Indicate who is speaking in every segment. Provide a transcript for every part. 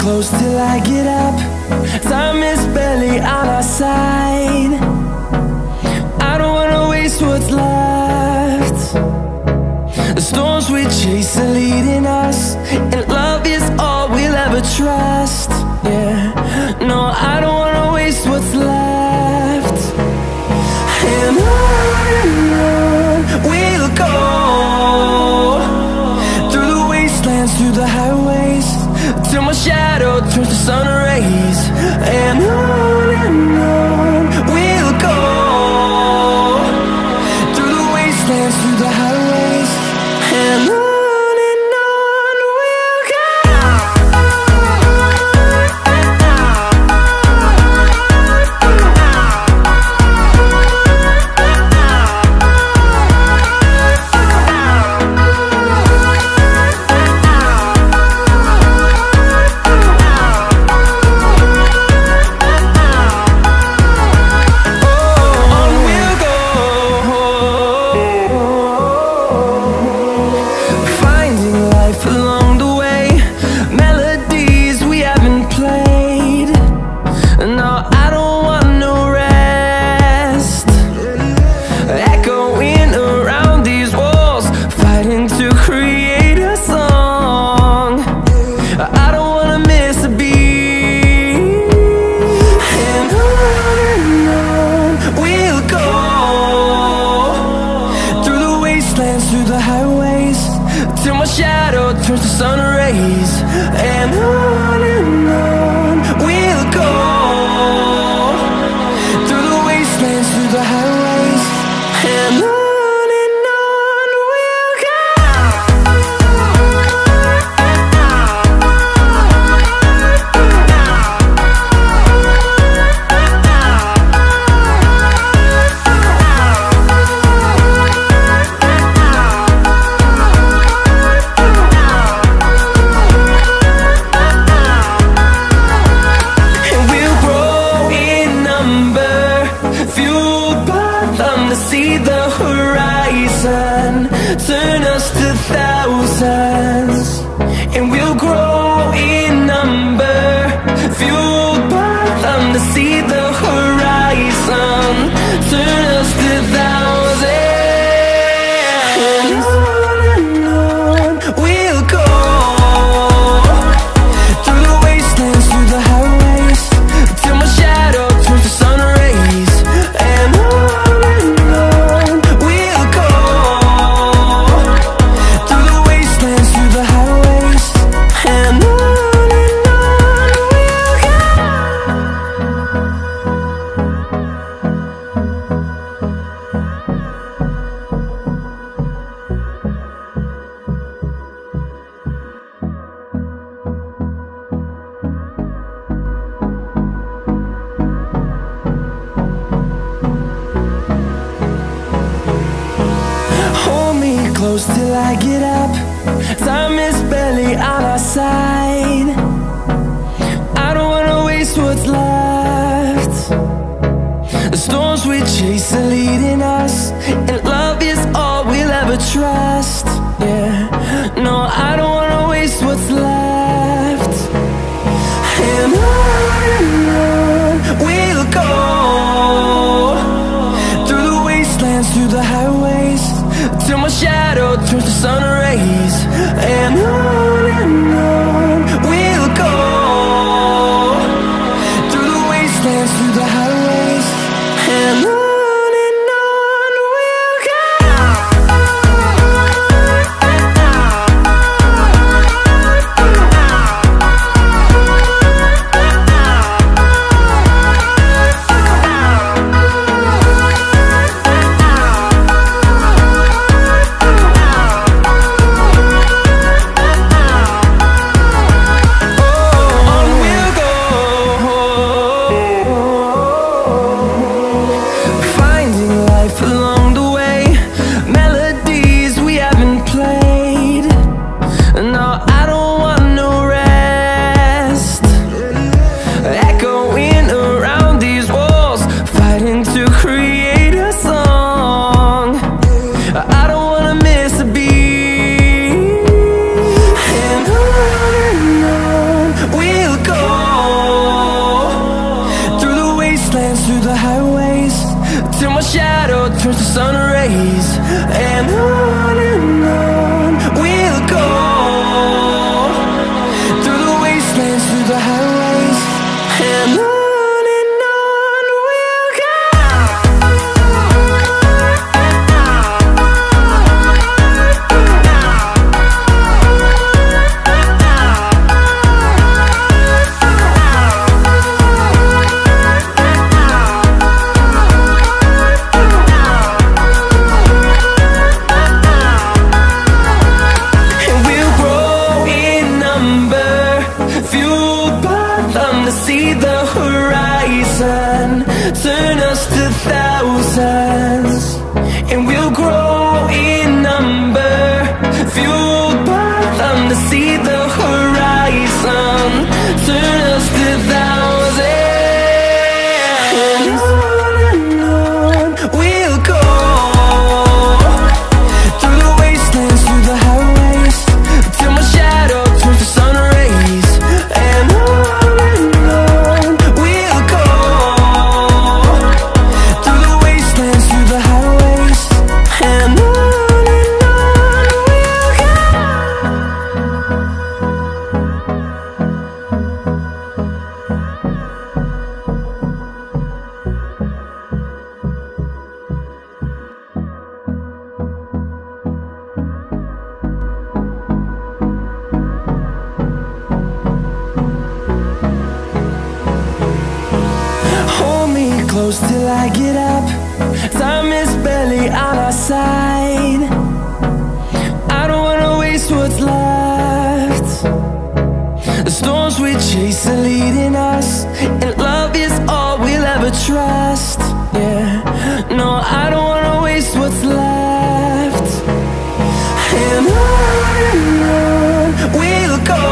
Speaker 1: close till I get up. Time is barely on our side. I don't wanna waste what's left. The storms we chase are leading us, and love is all we'll ever trust. Yeah, no, I don't wanna waste what's left. And on we'll go, through the wastelands, through the highways, till my shadow turns to sun rays. And on we'll go, through the wastelands, through the highways, and on we'll go. Through the highways, till my shadow turns to sun rays. And on we'll go, through the wastelands, through the highways, and on we'll go. See the horizon turn us to thousands, and we'll grow in number, fueled by them. To see the horizon turn us to thousands, and on we'll go, through the wastelands, through the highways, till my shadow turns to sun rays. And close till I get up. Time is barely on our side. I don't wanna waste what's left. The storms we chase are leading us, and love is all we'll ever trust. Yeah, no, I don't wanna waste what's left. And on we'll go, through the wastelands, through the highways, till my shadow turns to sun rays. And on we'll go, through the wastelands, through the highways, and on we'll go. see the horizon, turn us to thousands, and we'll grow in number, fueled by them to see the horizon, turn us to thousands. And on we'll go, through the wastelands, through the highways, till my shadow turns to sun rays. And on we'll go, through the wastelands, through the highways. And on we'll go. Hold me close till I get up. Time is barely on our side. I don't wanna waste what's left. The storms we chase are leading us, and love is all we'll ever trust. Yeah, no, I don't wanna waste what's left. And on we'll go,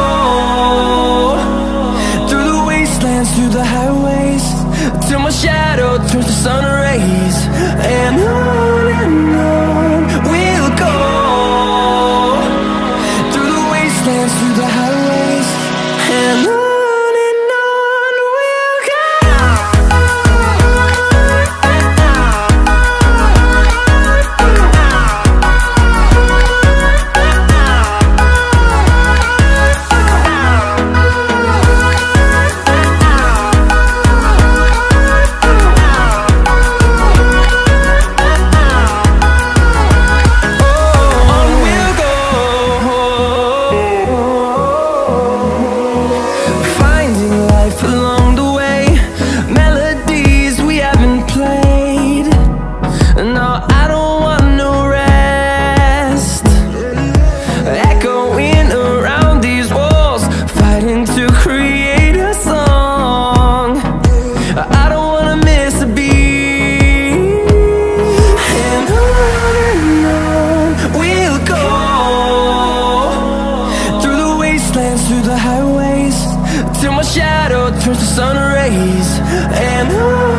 Speaker 1: through the wastelands, through the highways, till my shadow turns to sun rays. And on we'll go, through the wastelands, through the highways. And on we'll go. Through the highways, till my shadow turns to sun rays. And on